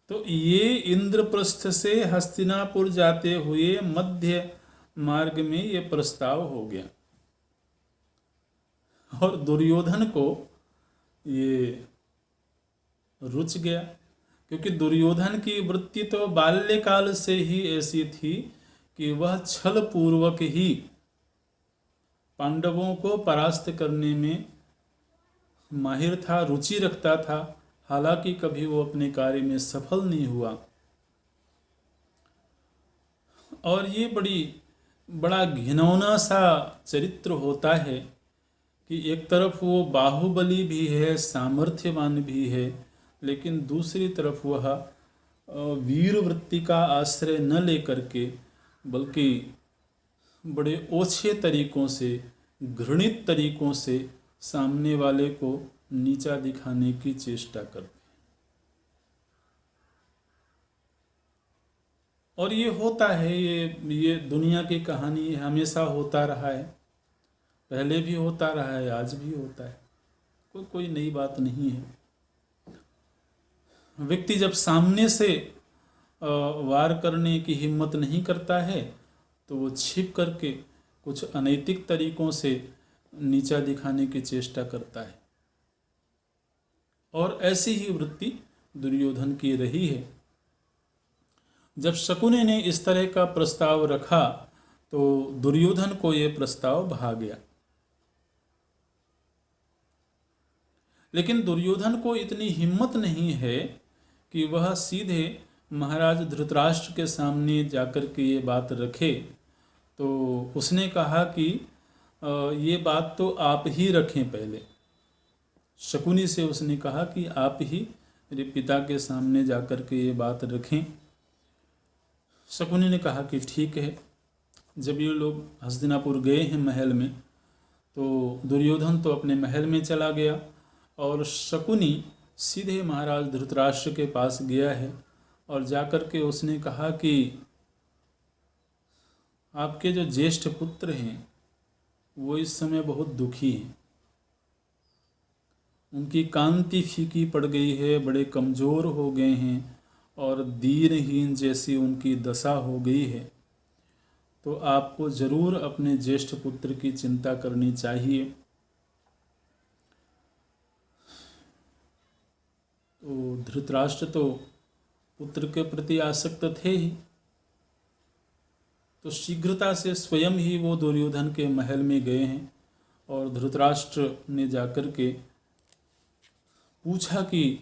तो ये इंद्रप्रस्थ से हस्तिनापुर जाते हुए मध्य मार्ग में ये प्रस्ताव हो गया, और दुर्योधन को ये रुच गया, क्योंकि दुर्योधन की वृत्ति तो बाल्यकाल से ही ऐसी थी कि वह छल पूर्वक ही पांडवों को परास्त करने में माहिर था, रुचि रखता था। हालांकि कभी वो अपने कार्य में सफल नहीं हुआ। और ये बड़ा घिनौना सा चरित्र होता है कि एक तरफ वो बाहुबली भी है, सामर्थ्यवान भी है, लेकिन दूसरी तरफ वह वीर वृत्ति का आश्रय न लेकर के बल्कि बड़े ओछे तरीकों से, घृणित तरीकों से सामने वाले को नीचा दिखाने की चेष्टा करते हैं। और ये होता है, ये दुनिया की कहानी हमेशा होता रहा है, पहले भी होता रहा है, आज भी होता है, कोई नई बात नहीं है। व्यक्ति जब सामने से वार करने की हिम्मत नहीं करता है, तो वो छिप करके कुछ अनैतिक तरीकों से नीचा दिखाने की चेष्टा करता है, और ऐसी ही वृत्ति दुर्योधन की रही है। जब शकुनी ने इस तरह का प्रस्ताव रखा, तो दुर्योधन को यह प्रस्ताव भा गया। लेकिन दुर्योधन को इतनी हिम्मत नहीं है कि वह सीधे महाराज धृतराष्ट्र के सामने जाकर के ये बात रखे। तो उसने कहा कि ये बात तो आप ही रखें पहले। शकुनी से उसने कहा कि आप ही मेरे पिता के सामने जाकर के ये बात रखें। शकुनी ने कहा कि ठीक है। जब ये लोग हस्तिनापुर गए हैं महल में, तो दुर्योधन तो अपने महल में चला गया और शकुनी सीधे महाराज धृतराष्ट्र के पास गया है और जाकर के उसने कहा कि आपके जो ज्येष्ठ पुत्र हैं वो इस समय बहुत दुखी हैं, उनकी कांति फीकी पड़ गई है, बड़े कमज़ोर हो गए हैं और दीनहीन जैसी उनकी दशा हो गई है। तो आपको ज़रूर अपने ज्येष्ठ पुत्र की चिंता करनी चाहिए। तो धृतराष्ट्र तो पुत्र के प्रति आसक्त थे ही, तो शीघ्रता से स्वयं ही वो दुर्योधन के महल में गए हैं और धृतराष्ट्र ने जाकर के पूछा कि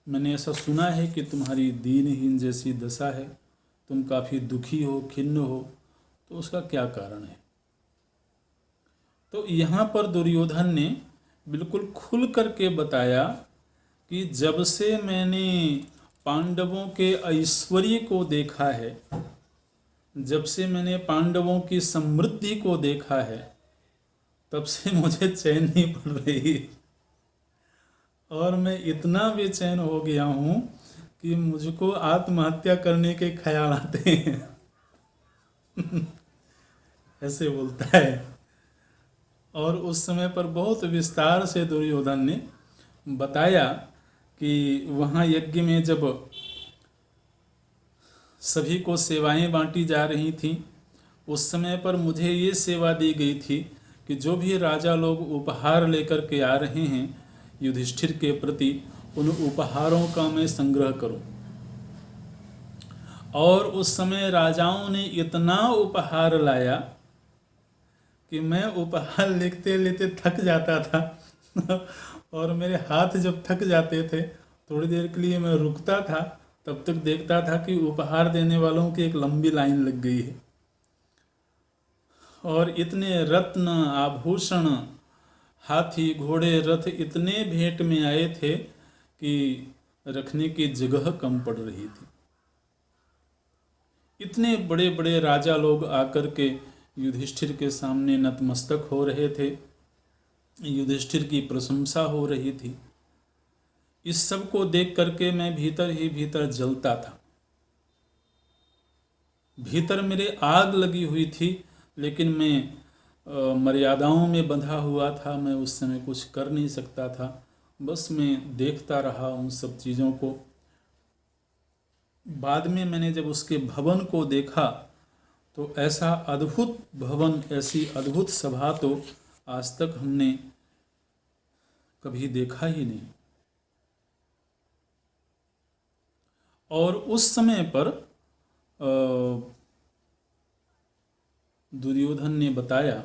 मैंने ऐसा सुना है कि तुम्हारी दीनहीन जैसी दशा है, तुम काफ़ी दुखी हो, खिन्न हो, तो उसका क्या कारण है। तो यहाँ पर दुर्योधन ने बिल्कुल खुल करके बताया कि जब से मैंने पांडवों के ऐश्वर्य को देखा है, जब से मैंने पांडवों की समृद्धि को देखा है, तब से मुझे चैन नहीं पड़ रही और मैं इतना बेचैन हो गया हूँ कि मुझको आत्महत्या करने के ख्याल आते हैं। ऐसे बोलता है। और उस समय पर बहुत विस्तार से दुर्योधन ने बताया कि वहाँ यज्ञ में जब सभी को सेवाएं बांटी जा रही थीं, उस समय पर मुझे ये सेवा दी गई थी कि जो भी राजा लोग उपहार लेकर के आ रहे हैं युधिष्ठिर के प्रति, उन उपहारों का मैं संग्रह करूं। और उस समय राजाओं ने इतना उपहार लाया कि मैं उपहार लिखते लेते थक जाता था और मेरे हाथ जब थक जाते थे, थोड़ी देर के लिए मैं रुकता था, तब तक देखता था कि उपहार देने वालों की एक लंबी लाइन लग गई है और इतने रत्न आभूषण, हाथी घोड़े रथ इतने भेंट में आए थे कि रखने की जगह कम पड़ रही थी। इतने बड़े बड़े राजा लोग आकर के युधिष्ठिर के सामने नतमस्तक हो रहे थे, युधिष्ठिर की प्रशंसा हो रही थी। इस सब को देख करके मैं भीतर ही भीतर जलता था। भीतर मेरे आग लगी हुई थी, लेकिन मैं मर्यादाओं में बंधा हुआ था। मैं उस समय कुछ कर नहीं सकता था, बस मैं देखता रहा उन सब चीज़ों को। बाद में मैंने जब उसके भवन को देखा तो ऐसा अद्भुत भवन, ऐसी अद्भुत सभा तो आज तक हमने कभी देखा ही नहीं। और उस समय पर दुर्योधन ने बताया,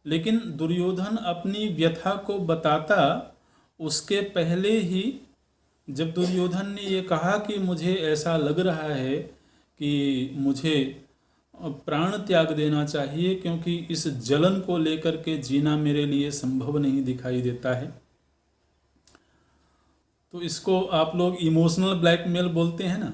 लेकिन दुर्योधन अपनी व्यथा को बताता उसके पहले ही, जब दुर्योधन ने ये कहा कि मुझे ऐसा लग रहा है कि मुझे प्राण त्याग देना चाहिए क्योंकि इस जलन को लेकर के जीना मेरे लिए संभव नहीं दिखाई देता है, तो इसको आप लोग इमोशनल ब्लैकमेल बोलते हैं ना,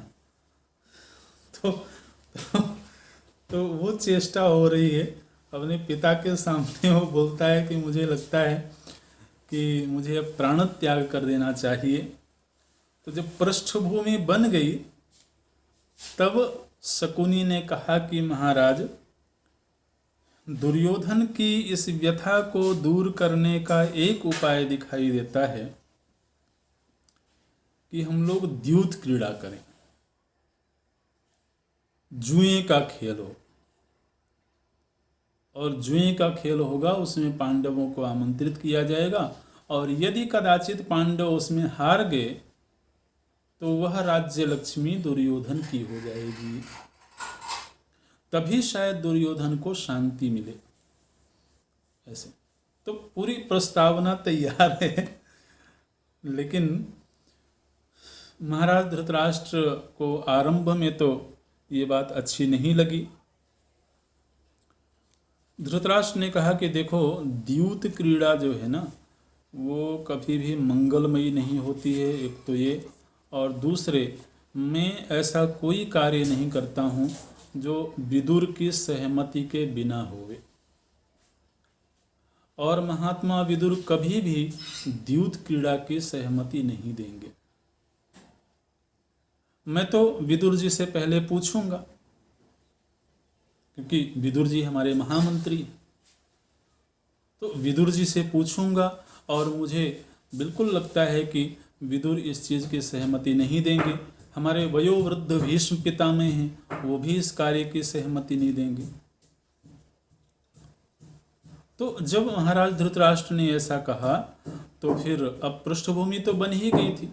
तो वो चेष्टा हो रही है अपने पिता के सामने। वो बोलता है कि मुझे लगता है कि मुझे अब प्राण त्याग कर देना चाहिए। तो जब पृष्ठभूमि बन गई तब शकुनी ने कहा कि महाराज, दुर्योधन की इस व्यथा को दूर करने का एक उपाय दिखाई देता है कि हम लोग द्यूत क्रीड़ा करें, जुए का खेल हो, और जुए का खेल होगा, उसमें पांडवों को आमंत्रित किया जाएगा और यदि कदाचित पांडव उसमें हार गए तो वह राज्य लक्ष्मी दुर्योधन की हो जाएगी, तभी शायद दुर्योधन को शांति मिले। ऐसे तो पूरी प्रस्तावना तैयार है, लेकिन महाराज धृतराष्ट्र को आरंभ में तो ये बात अच्छी नहीं लगी। धृतराष्ट्र ने कहा कि देखो, द्यूत क्रीड़ा जो है ना, वो कभी भी मंगलमयी नहीं होती है, एक तो ये, और दूसरे, मैं ऐसा कोई कार्य नहीं करता हूँ जो विदुर की सहमति के बिना होवे, और महात्मा विदुर कभी भी द्यूत क्रीड़ा की सहमति नहीं देंगे। मैं तो विदुर जी से पहले पूछूंगा, क्योंकि विदुर जी हमारे महामंत्री, तो विदुर जी से पूछूंगा और मुझे बिल्कुल लगता है कि विदुर इस चीज़ की सहमति नहीं देंगे। हमारे वयोवृद्ध भीष्म पितामह हैं, वो भी इस कार्य की सहमति नहीं देंगे। तो जब महाराज धृतराष्ट्र ने ऐसा कहा तो फिर अब पृष्ठभूमि तो बन ही गई थी।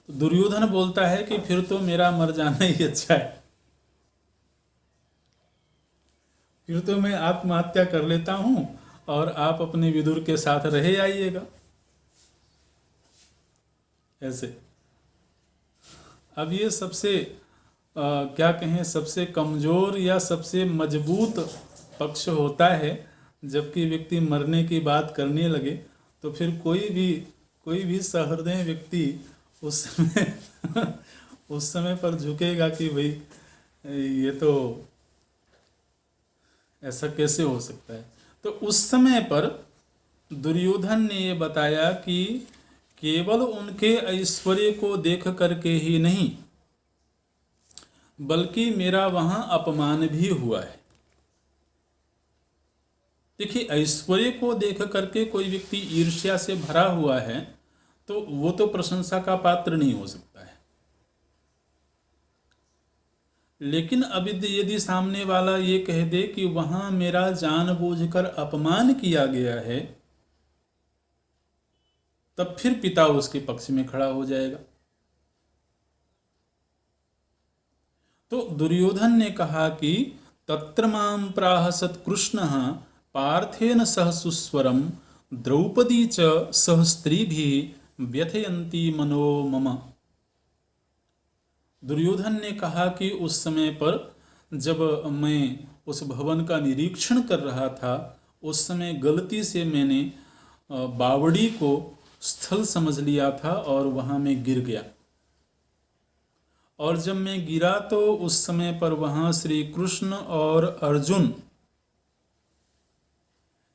तो दुर्योधन बोलता है कि फिर तो मेरा मर जाना ही अच्छा है, फिर तो मैं आत्महत्या कर लेता हूं और आप अपने विदुर के साथ रहे आइएगा। ऐसे अब ये सबसे क्या कहें, सबसे कमजोर या सबसे मजबूत पक्ष होता है। जबकि व्यक्ति मरने की बात करने लगे तो फिर कोई भी सहृदय व्यक्ति उस समय पर झुकेगा कि भाई ये तो ऐसा कैसे हो सकता है। तो उस समय पर दुर्योधन ने ये बताया कि केवल उनके ऐश्वर्य को देख करके ही नहीं, बल्कि मेरा वहां अपमान भी हुआ है। देखिए, ऐश्वर्य को देख करके कोई व्यक्ति ईर्ष्या से भरा हुआ है तो वो तो प्रशंसा का पात्र नहीं हो सकता है, लेकिन अब यदि सामने वाला ये कह दे कि वहां मेरा जानबूझकर अपमान किया गया है, तब फिर पिता उसके पक्ष में खड़ा हो जाएगा। तो दुर्योधन ने कहा कि तत्र मां प्राह सत्कृष्णः पार्थेन सह सुस्वरम द्रौपदी च सह स्त्रीभिः व्यथयन्ती मनो मम। दुर्योधन ने कहा कि उस समय पर जब मैं उस भवन का निरीक्षण कर रहा था, उस समय गलती से मैंने बावड़ी को स्थल समझ लिया था और वहां मैं गिर गया। और जब मैं गिरा तो उस समय पर वहां श्री कृष्ण और अर्जुन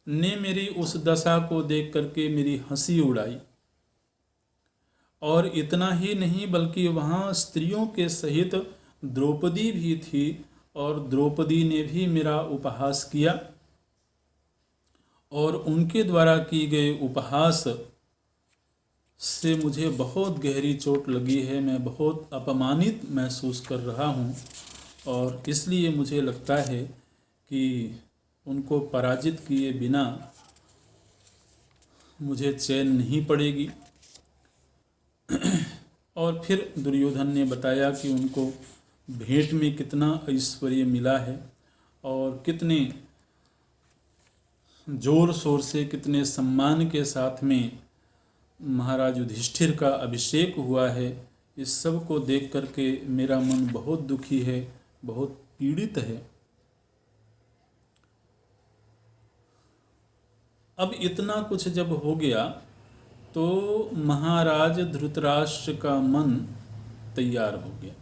ने मेरी उस दशा को देख करके मेरी हंसी उड़ाई। और इतना ही नहीं बल्कि वहां स्त्रियों के सहित द्रौपदी भी थी और द्रौपदी ने भी मेरा उपहास किया और उनके द्वारा की गए उपहास से मुझे बहुत गहरी चोट लगी है। मैं बहुत अपमानित महसूस कर रहा हूँ और इसलिए मुझे लगता है कि उनको पराजित किए बिना मुझे चैन नहीं पड़ेगी। और फिर दुर्योधन ने बताया कि उनको भेंट में कितना ऐश्वर्य मिला है और कितने जोर शोर से, कितने सम्मान के साथ में महाराज युधिष्ठिर का अभिषेक हुआ है। इस सब को देख करके मेरा मन बहुत दुखी है, बहुत पीड़ित है। अब इतना कुछ जब हो गया तो महाराज धृतराष्ट्र का मन तैयार हो गया।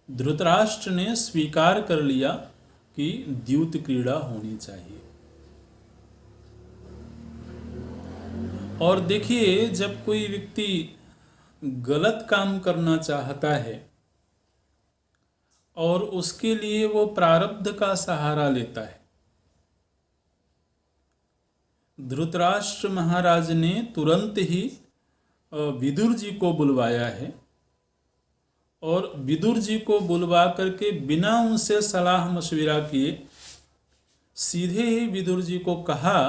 धृतराष्ट्र ने स्वीकार कर लिया कि द्यूत क्रीड़ा होनी चाहिए। और देखिए, जब कोई व्यक्ति गलत काम करना चाहता है और उसके लिए वो प्रारब्ध का सहारा लेता है, धृतराष्ट्र महाराज ने तुरंत ही विदुर जी को बुलवाया है और विदुर जी को बुलवा करके बिना उनसे सलाह मशविरा किए सीधे ही विदुर जी को कहा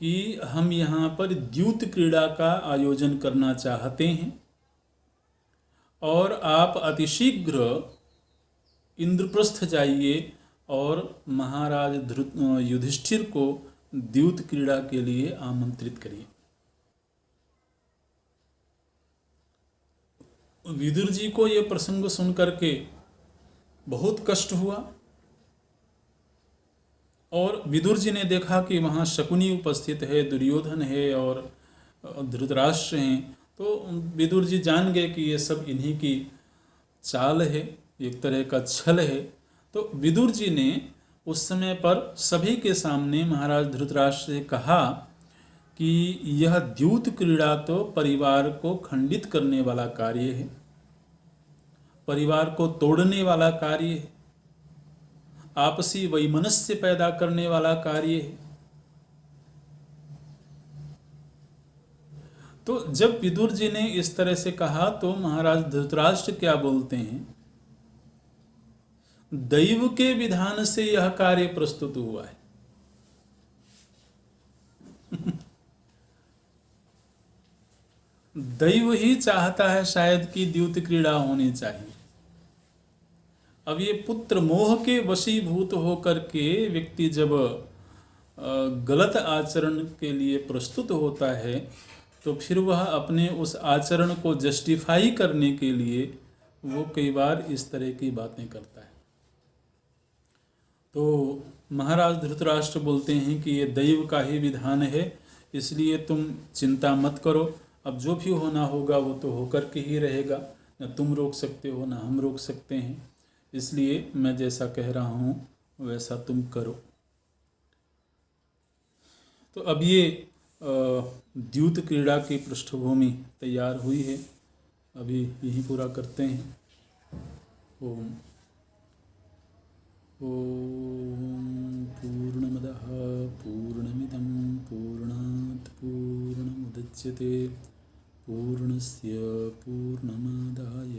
कि हम यहाँ पर द्यूत क्रीड़ा का आयोजन करना चाहते हैं और आप अतिशीघ्र इंद्रप्रस्थ जाइए और महाराज युधिष्ठिर को द्यूत क्रीड़ा के लिए आमंत्रित करिए। विदुर जी को यह प्रसंग सुन करके बहुत कष्ट हुआ और विदुर जी ने देखा कि वहाँ शकुनी उपस्थित है, दुर्योधन है और धृतराष्ट्र हैं, तो विदुर जी जान गए कि ये सब इन्हीं की चाल है, एक तरह का छल है। तो विदुर जी ने उस समय पर सभी के सामने महाराज धृतराष्ट्र से कहा कि यह द्यूत क्रीड़ा तो परिवार को खंडित करने वाला कार्य है, परिवार को तोड़ने वाला कार्य है, आपसी वैमनस्य पैदा करने वाला कार्य है। तो जब विदुर जी ने इस तरह से कहा तो महाराज धृतराष्ट्र क्या बोलते हैं, दैव के विधान से यह कार्य प्रस्तुत हुआ है। दैव ही चाहता है शायद कि द्यूत क्रीड़ा होनी चाहिए। अब ये पुत्र मोह के वशीभूत होकर के व्यक्ति जब गलत आचरण के लिए प्रस्तुत होता है तो फिर वह अपने उस आचरण को जस्टिफाई करने के लिए वो कई बार इस तरह की बातें करता है। तो महाराज धृतराष्ट्र बोलते हैं कि ये दैव का ही विधान है, इसलिए तुम चिंता मत करो, अब जो भी होना होगा वो तो होकर के ही रहेगा, न तुम रोक सकते हो न हम रोक सकते हैं, इसलिए मैं जैसा कह रहा हूँ वैसा तुम करो। तो अब ये द्यूत क्रीड़ा की पृष्ठभूमि तैयार हुई है, अभी यही पूरा करते हैं। ओम पूर्णमदः पूर्णमिदं पूर्णात् पूर्णमुदच्यते पूर्णस्य पूर्णमादाय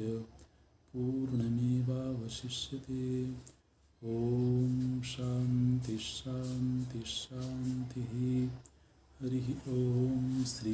पूर्णमेवावशिष्यते। ओम शांति शांति शांति। हरि ओम। श्री